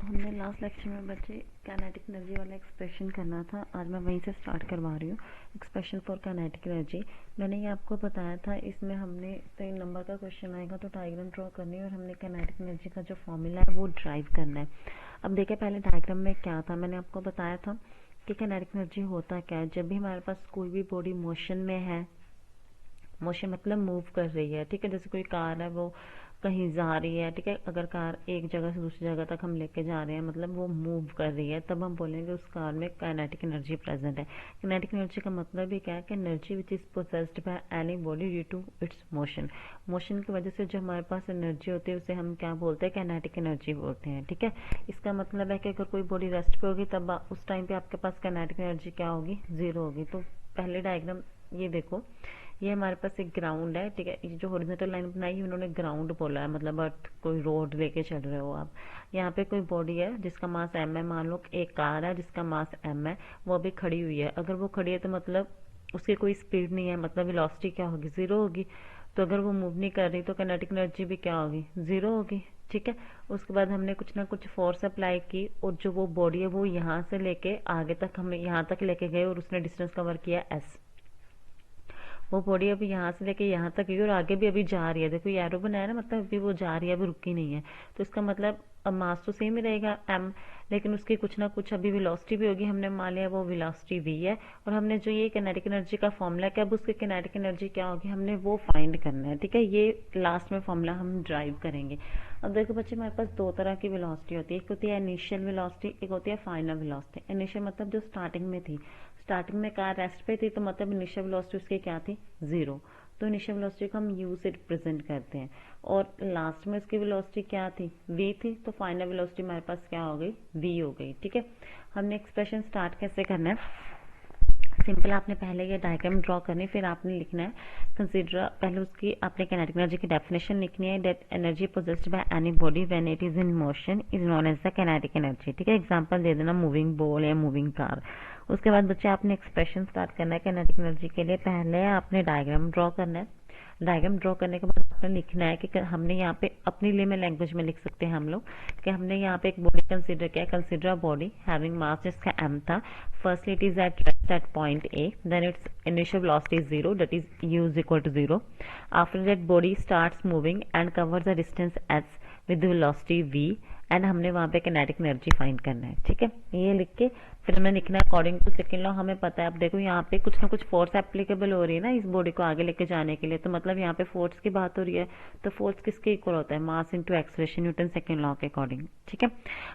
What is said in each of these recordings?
हमने last lecture में बच्चे काइनेटिक एनर्जी वाला एक्सप्रेशन करना था। आज मैं वहीं से स्टार्ट करवा रही हूँ। एक्सप्रेशन फॉर काइनेटिक एनर्जी मैंने ये आपको बताया था। इसमें हमने 3 नंबर का क्वेश्चन आएगा तो डायग्राम ड्रॉ करनी है और हमने काइनेटिक एनर्जी का जो फॉर्मूला है वो ड्राइव करना है। अब देखिए पहले डायग्राम में क्या था, मैंने आपको बताया था कि काइनेटिक एनर्जी होता क्या है। जब भी हमारे पास कोई भी बॉडी मोशन में है, मोशन मतलब मूव कर रही है, ठीक है। जैसे कोई कार है वो कहीं जा रही है, ठीक है। अगर कार एक जगह से दूसरी जगह तक हम लेके जा रहे हैं, मतलब वो मूव कर रही है, तब हम बोलेंगे उस कार में काइनेटिक एनर्जी प्रेजेंट है। काइनेटिक एनर्जी का मतलब ही क्या है कि energy which is possessed by any body due to its motion. Motion की वजह से जो हमारे पास एनर्जी होती है उसे हम क्या बोलते हैं, काइनेटिक एनर्जी बोलते हैं, ठीक है। इसका मतलब है कि अगर कोई बॉडी रेस्ट पे होगी तब उस टाइम पे आपके पास काइनेटिक एनर्जी क्या होगी, जीरो होगी। तो पहले डायग्राम ये देखो, ये हमारे पास एक ग्राउंड है, ठीक है। ये जो हॉरिजॉन्टल लाइन बनाई है उन्होंने ग्राउंड बोला है, मतलब अर्थ कोई रोड लेके चल रहे हो आप। यहाँ पे कोई बॉडी है जिसका मास m है, मान लो एक कार है जिसका मास m है, वो अभी खड़ी हुई है। अगर वो खड़ी है तो मतलब उसकी कोई स्पीड नहीं है, मतलब वेलोसिटी क्या होगी, जीरो होगी। तो अगर वो मूव नहीं कर रही तो काइनेटिक एनर्जी भी क्या होगी, जीरो होगी, ठीक है। उसके बाद हमने कुछ ना कुछ फोर्स अप्लाई की और जो वो बॉडी है वो यहाँ से लेके आगे तक हमें यहाँ तक लेके गए और उसने डिस्टेंस कवर किया s। वो बॉडी अभी यहाँ से लेके यहाँ तक गई और आगे भी अभी जा रही है। देखो ये एरो बनाया ना, मतलब अभी वो जा रही है, अभी रुकी नहीं है। तो इसका मतलब अब मास तो सेम ही रहेगा m, लेकिन उसकी कुछ ना कुछ अभी वेलोसिटी भी होगी। हमने मान लिया वो वेलोसिटी v है और हमने जो ये काइनेटिक एनर्जी का फॉर्मूला क्या, अब उसकी काइनेटिक एनर्जी क्या होगी हमने वो फाइंड करना है, ठीक है। ये लास्ट में फॉर्मूला हम ड्राइव करेंगे। अब देखो बच्चे हमारे पास 2 तरह की वेलोसिटी होती है, एक होती है इनिशियल वेलोसिटी, एक होती है फाइनल वेलोसिटी। इनिशियल मतलब जो स्टार्टिंग में थी, स्टार्टिंग में कार रेस्ट पे थी तो मतलब इनिशियल वेलोसिटी उसकी क्या थी, जीरो। तो इनिशियल वेलोसिटी को हम u से रिप्रेजेंट करते हैं और लास्ट में उसकी वेलोसिटी क्या थी, v थी। तो फाइनल वेलोसिटी हमारे पास क्या हो गई, v हो गई, ठीक है। हमने एक्सप्रेशन स्टार्ट कैसे करना है, सिंपल आपने पहले ये डायग्राम ड्रॉ करनी, फिर आपने लिखना है कंसीडर, पहले उसकी आपने काइनेटिक एनर्जी की डेफिनेशन लिखनी है। That energy possessed by any body when it is in motion is known as the kinetic energy, ठीक है। एग्जांपल दे देना मूविंग बॉल या मूविंग कार। उसके बाद बच्चे आपने एक्सप्रेशन स्टार्ट करना है काइनेटिक एनर्जी के लिए। पहले आपने डायग्राम ड्रॉ करना है। डायग्राम ड्रॉ करने के बाद आपने लिखना है कि हमने यहाँ पे अपनी लेमन लैंग्वेज में लिख सकते हैं हम लोग कि हमने यहाँ पे एक बॉडी कंसीडर किया। Consider a body having mass जिसका m था। Firstly it is at rest at point a, then its initial velocity is 0, that is u is equal to 0। After that body starts moving and cover the distance s with velocity v and हमने वहाँ पे kinetic energy find करना है, ठीक है। ये लिख के फिर हमें लिखना है अकॉर्डिंग टू सेकंड लॉ। हमें पता है, अब देखो यहाँ पे कुछ ना कुछ फोर्स एप्लीकेबल हो रही है ना इस बॉडी को आगे लेके जाने के लिए, तो मतलब यहाँ पे फोर्स की बात हो रही है। तो फोर्स किसके इक्वल होता है, mass into acceleration, Newton second law के अकॉर्डिंग, ठीक है।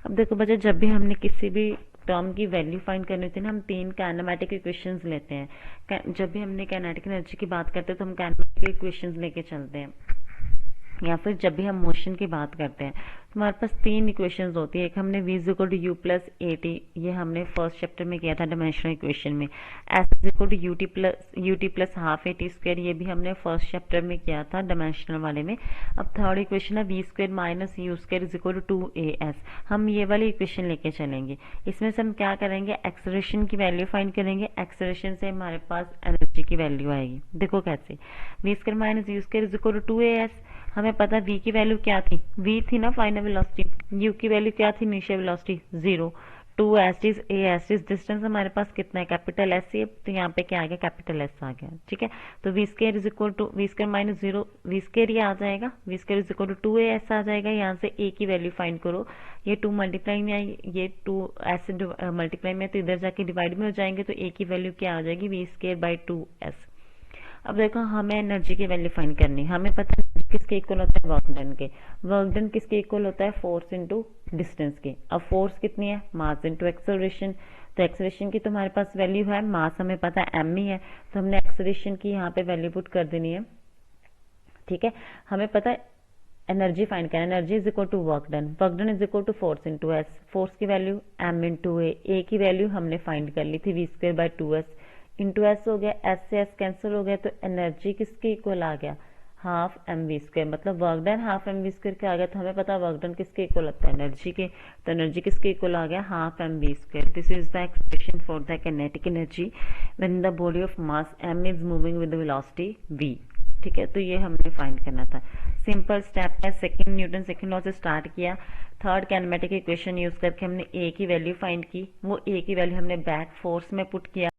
अब देखो बच्चे जब भी हमने किसी भी टर्म की वैल्यू फाइंड करनी होती है ना, हम 3 काइनेमेटिक इक्वेशंस लेते हैं। जब भी हमने काइनेटिक एनर्जी की बात करते हैं तो हम काइनेमेटिक इक्वेशंस लेके चलते हैं, या फिर जब भी हम मोशन की बात करते हैं तो हमारे पास 3 इक्वेशंस होती है। एक हमने v equal to u plus a t, ये हमने फर्स्ट चैप्टर में किया था डायमेंशनल इक्वेशन में। s is equal to u t plus half a t square, ये भी हमने फर्स्ट चैप्टर में किया था डायमेंशनल वाले में। अब थर्ड इक्वेशन है v square minus u square is equal to 2as। हम ये वाली इक्वेशन लेके चलेंगे। इसमें से हम क्या करेंगे, एक्सेलरेशन की वैल्यू फाइंड करेंगे। एक्सेलरेशन से हमारे पास एनर्जी की वैल्यू आएगी। देखो कैसे, v square minus u square is equal to 2as। हमें पता v की वैल्यू क्या थी, v थी ना फाइनल वेलोसिटी, u की वैल्यू क्या थी इनिशियल वेलोसिटी 0, 2 एस्टिस a एस्टिस, डिस्टेंस हमारे पास कितना है, कैपिटल एस है, तो यहाँ पे क्या आ गया, कैपिटल एस आ गया, ठीक है। तो v square is equal to v square minus 0, v square ये आ जाएगा, v square is equal to 2as आ जाएगा। यहाँ से a की वैल्यू फाइंड करो, ये 2 मल्टीप्लाई में आई, ये 2 ऐसे मल्टीप्लाई में तो इधर जाके डिवाइड में हो जाएंगे, तो a की वैल्यू क्या आ जाएगी, v स्क्वायर बाई 2s। अब देखो हमें एनर्जी की वैल्यू फाइंड करनी, हमें पता है एनर्जी किसके इक्वल होता है, वर्क डन के। वर्क डन किसके इक्वल होता है, फोर्स इनटू डिस्टेंस के। अब फोर्स कितनी है, मास इनटू एक्सेलरेशन। तो एक्सेलरेशन की तो हमारे पास वैल्यू है, मास हमें पता है m ही है, तो हमने एक्सेलरेशन की यहाँ पे वैल्यू पुट कर देनी है, ठीक है। हमें पता है एनर्जी फाइंड करना, energy is equal to work done, work done is equal to force into s. Force की वैल्यू m इंटू ए की वैल्यू हमने फाइंड कर ली थी v square by 2s into s हो गया, एस से एस कैंसिल हो गया, तो एनर्जी किसके इक्वल आ गया, हाफ एम वी स्क्वायर, मतलब work done half m v square क्या आ गया। तो हमें पता है वर्क डन किसके इक्वल लगता है, एनर्जी के, तो एनर्जी किसके इक्वल आ गया, half m v square. This is the expression for the kinetic energy when the body of mass m is moving with velocity v। ठीक है, तो ये हमने फाइंड करना था। सिंपल स्टेप है, सेकंड न्यूटन सेकंड लॉ से स्टार्ट किया, थर्ड कैनेमेटिक इक्वेशन यूज करके हमने ए की वैल्यू फाइंड की, वो ए की वैल्यू हमने बैक फोर्स में पुट किया,